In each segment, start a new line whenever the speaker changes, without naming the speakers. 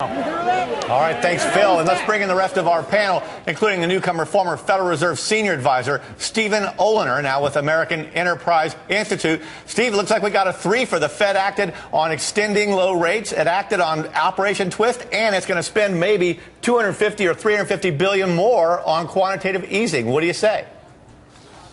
All right, thanks, Phil. And let's bring in the rest of our panel, including the newcomer, former Federal Reserve Senior Advisor, Stephen Oliner, now with American Enterprise Institute. Steve, it looks like we got a 3 for the Fed acted on extending low rates. It acted on Operation Twist, and it's going to spend maybe $250 or $350 billion more on quantitative easing. What do you say?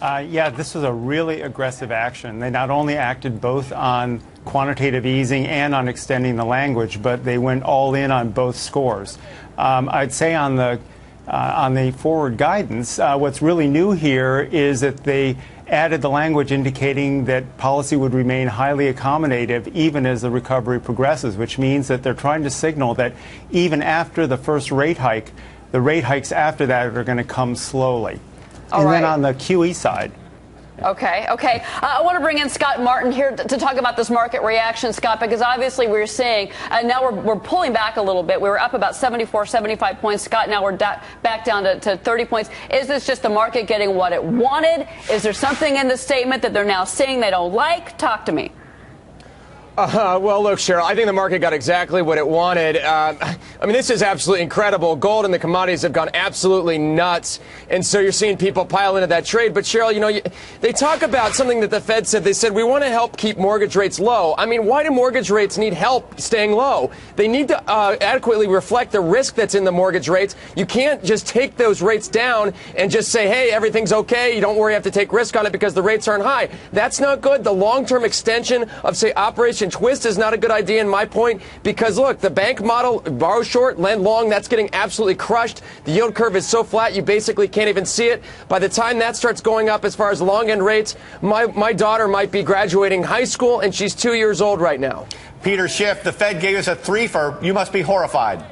Yeah, this was a really aggressive action. They not only acted both on quantitative easing and on extending the language, but they went all in on both scores. I'd say on the forward guidance, what's really new here is that they added the language indicating that policy would remain highly accommodative even as the recovery progresses, which means that they're trying to signal that even after the first rate hike, the rate hikes after that are going to come slowly. Then on the QE side.
Okay. I want to bring in Scott Martin here to talk about this market reaction, Scott, because obviously we're seeing, now we're pulling back a little bit. We were up about 74, 75 points. Scott, now we're back down to 30 points. Is this just the market getting what it wanted? Is there something in the statement that they're now saying they don't like? Talk to me.
Well, look, Cheryl, I think the market got exactly what it wanted. I mean, this is absolutely incredible. Gold and the commodities have gone absolutely nuts. And so you're seeing people pile into that trade. But, Cheryl, you know, they talk about something that the Fed said. They said, we want to help keep mortgage rates low. I mean, why do mortgage rates need help staying low? They need to adequately reflect the risk that's in the mortgage rates. You can't just take those rates down and just say, hey, everything's okay. You don't worry, you have to take risk on it because the rates aren't high. That's not good. The long-term extension of, say, Operation Twist is not a good idea in my point because, look, the bank model, borrow short, lend long, that's getting absolutely crushed. The yield curve is so flat you basically can't even see it. By the time that starts going up as far as long end rates, my daughter might be graduating high school and she's 2 years old right now.
Peter Schiff, the Fed gave us a 3 for you must be horrified.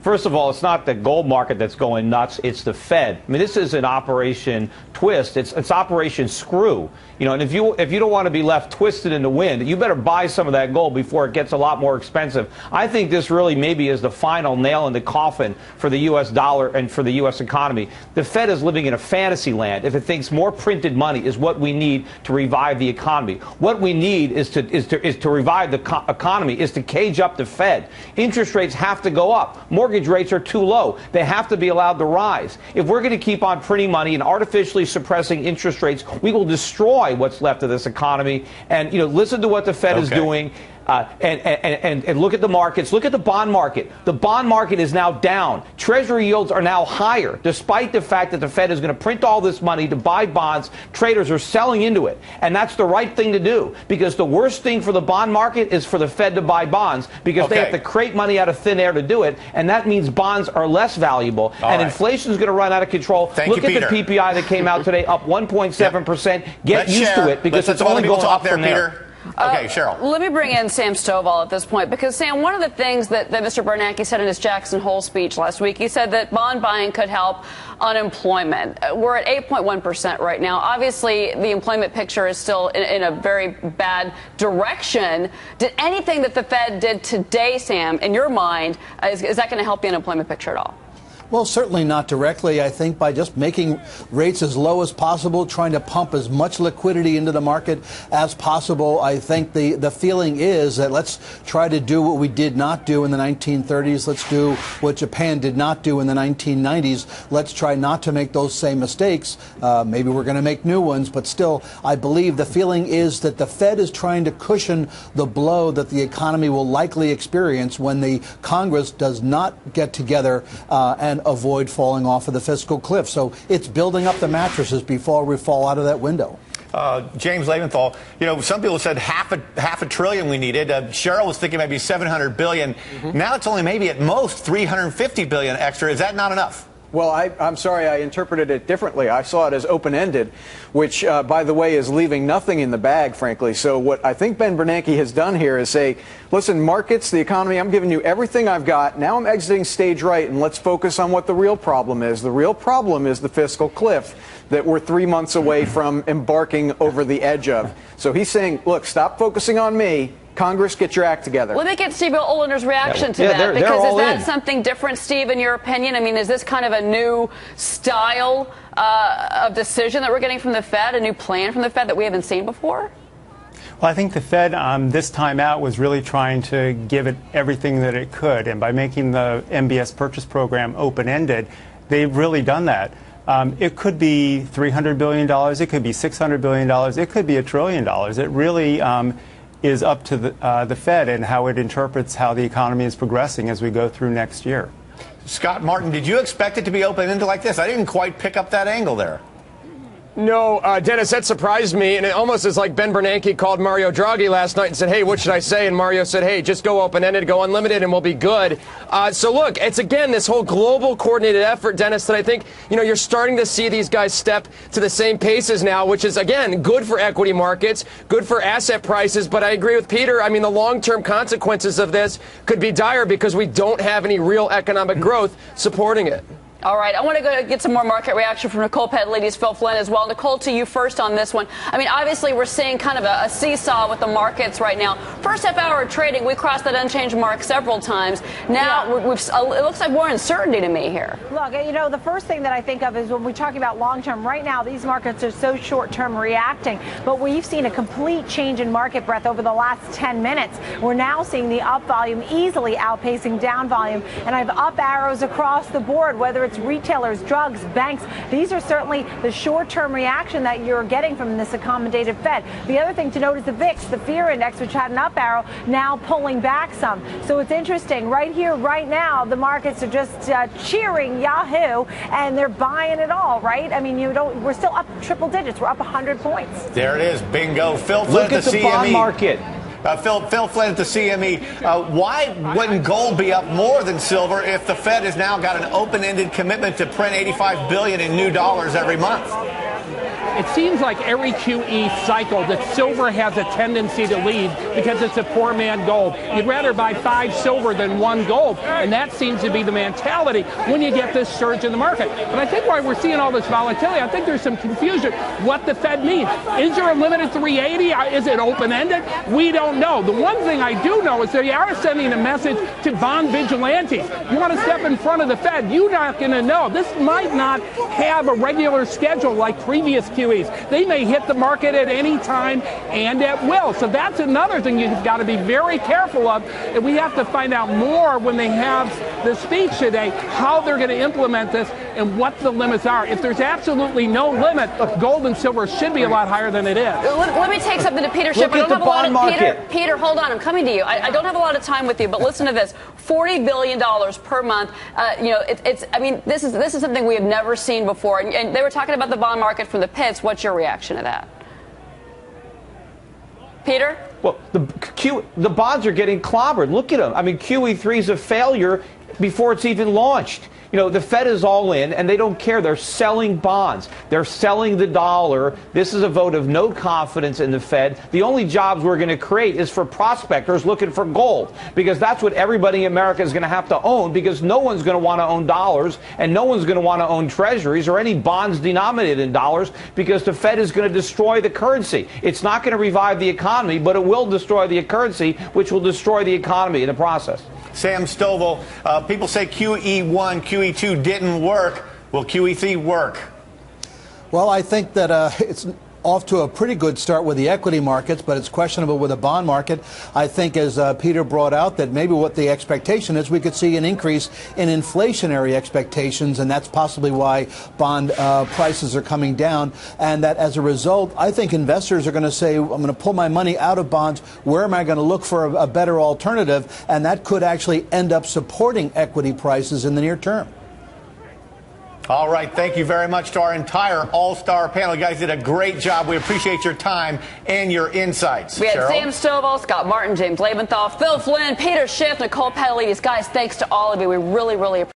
First of all, it's not the gold market that's going nuts. It's the Fed. I mean, this is an Operation Twist. It's Operation Screw. You know, and if you don't want to be left twisted in the wind, you better buy some of that gold before it gets a lot more expensive. I think this really maybe is the final nail in the coffin for the U.S. dollar and for the U.S. economy. The Fed is living in a fantasy land if it thinks more printed money is what we need to revive the economy. What we need is to revive the economy, is to cage up the Fed. Interest rates have to go up. Mortgage rates are too low. They have to be allowed to rise. If we're going to keep on printing money and artificially suppressing interest rates, we will destroy what's left of this economy. And, you know, listen to what the Fed is doing. And look at the markets. Look at the bond market. The bond market is now down. Treasury yields are now higher, despite the fact that the Fed is going to print all this money to buy bonds. Traders are selling into it. And that's the right thing to do, because the worst thing for the bond market is for the Fed to buy bonds, because they have to create money out of thin air to do it. And that means bonds are less valuable. And inflation is going to run out of control. Look at the PPI that came out today, up 1.7%. Get used to it, because it's only going up from there.
Okay, Cheryl.
Let me bring in Sam Stovall at this point, because, Sam, one of the things that Mr. Bernanke said in his Jackson Hole speech last week, he said that bond buying could help unemployment. We're at 8.1% right now. Obviously, the employment picture is still in a very bad direction. Did anything that the Fed did today, Sam, in your mind, is that going to help the unemployment picture at all?
Well, certainly not directly. I think by just making rates as low as possible, trying to pump as much liquidity into the market as possible, I think the feeling is that let's try to do what we did not do in the 1930s. Let's do what Japan did not do in the 1990s. Let's try not to make those same mistakes. Maybe we're going to make new ones, but still, I believe the feeling is that the Fed is trying to cushion the blow that the economy will likely experience when the Congress does not get together and avoid falling off of the fiscal cliff. So it's building up the mattresses before we fall out of that window.
James Leventhal, you know, some people said half a trillion we needed. Cheryl was thinking maybe 700 billion. Now it's only maybe at most 350 billion extra. Is that not enough?
Well, I'm sorry, I interpreted it differently. I saw it as open-ended, which, by the way, is leaving nothing in the bag, frankly. So what I think Ben Bernanke has done here is say, listen, markets, the economy, I'm giving you everything I've got. Now I'm exiting stage right, and let's focus on what the real problem is. The real problem is the fiscal cliff that we're 3 months away from embarking over the edge of. So he's saying, look, stop focusing on me. Congress, get your act together.
Let me get Steve Oliner's reaction to that, because is that something different, Steve, in your opinion? I mean, is this kind of a new style of decision that we're getting from the Fed, a new plan from the Fed that we haven't seen before?
Well, I think the Fed this time out was really trying to give it everything that it could. And by making the MBS purchase program open-ended, they've really done that. It could be $300 billion. It could be $600 billion. It could be $1 trillion. It really is up to the Fed and how it interprets how the economy is progressing as we go through next year.
Scott Martin, did you expect it to be open-ended like this? I didn't quite pick up that angle there.
No, Dennis, that surprised me, and it almost is like Ben Bernanke called Mario Draghi last night and said, hey, what should I say? And Mario said, hey, just go open-ended, go unlimited, and we'll be good. So look, it's again this whole global coordinated effort, Dennis, that I think, you're starting to see these guys step to the same paces now, which is, again, good for equity markets, good for asset prices. But I agree with Peter. I mean, the long-term consequences of this could be dire because we don't have any real economic growth supporting it.
All right, I want to go get some more market reaction from Nicole Petty, Phil Flynn as well. Nicole, to you first on this one. I mean, obviously, we're seeing kind of a seesaw with the markets right now. First half hour of trading, we crossed that unchanged mark several times. Now, it looks like more uncertainty to me here.
Look, the first thing that I think of is when we talk about long-term. Right now, these markets are so short-term reacting, but we've seen a complete change in market breadth over the last 10 minutes. We're now seeing the up volume easily outpacing down volume, and I have up arrows across the board, whether it's retailers, drugs, banks. These are certainly the short-term reaction that you're getting from this accommodative Fed. The other thing to note is the VIX, the fear index, which had an up arrow, now pulling back some. So it's interesting. Right here, right now, the markets are just cheering Yahoo, and they're buying it all, right? I mean, we're still up triple digits. We're up 100 points.
There it is. Bingo. Phil Flynn
Look
at
at
the
the
CME.
bond market.
Phil Flynn at the CME. Why wouldn't gold be up more than silver if the Fed has now got an open-ended commitment to print $85 billion in new dollars every month?
It seems like every QE cycle that silver has a tendency to lead because it's a poor man gold. You'd rather buy 5 silver than 1 gold, and that seems to be the mentality when you get this surge in the market. But I think why we're seeing all this volatility, I think there's some confusion what the Fed means. Is there a limit at 380? Is it open-ended? We don't know. The one thing I do know is they are sending a message to bond vigilantes. You want to step in front of the Fed, you're not going to know. This might not have a regular schedule like previous QEs. They may hit the market at any time and at will. So that's another thing you've got to be very careful of. And we have to find out more when they have the speech today, how they're going to implement this and what the limits are. If there's absolutely no limit, gold and silver should be a lot higher than it is.
Let me take something to Peter Schiff.
Look at the bond market.
Peter, hold on. I'm coming to you. I don't have a lot of time with you, but listen to this. $40 billion per month. This is something we have never seen before. And they were talking about the bond market from the pits. What's your reaction to that? Peter?
Well, the bonds are getting clobbered. Look at them. I mean, QE3 is a failure before it's even launched. The Fed is all in, and they don't care. They're selling bonds. They're selling the dollar. This is a vote of no confidence in the Fed. The only jobs we're going to create is for prospectors looking for gold, because that's what everybody in America is going to have to own, because no one's going to want to own dollars, and no one's going to want to own treasuries or any bonds denominated in dollars, because the Fed is going to destroy the currency. It's not going to revive the economy, but it will destroy the currency, which will destroy the economy in the process.
Sam Stovall, people say QE1, QE2 didn't work. Will QE3 work?
Well, I think that it's off to a pretty good start with the equity markets, but it's questionable with the bond market. I think, as Peter brought out, that maybe what the expectation is, we could see an increase in inflationary expectations, and that's possibly why bond prices are coming down. And that as a result, I think investors are going to say, I'm going to pull my money out of bonds. Where am I going to look for a better alternative? And that could actually end up supporting equity prices in the near term.
All right. Thank you very much to our entire all-star panel. You guys did a great job. We appreciate your time and your insights.
We had
Cheryl?
Sam Stovall, Scott Martin, James Lebenthal, Phil Flynn, Peter Schiff, Nicole Petty. Guys, thanks to all of you. We really, really appreciate it.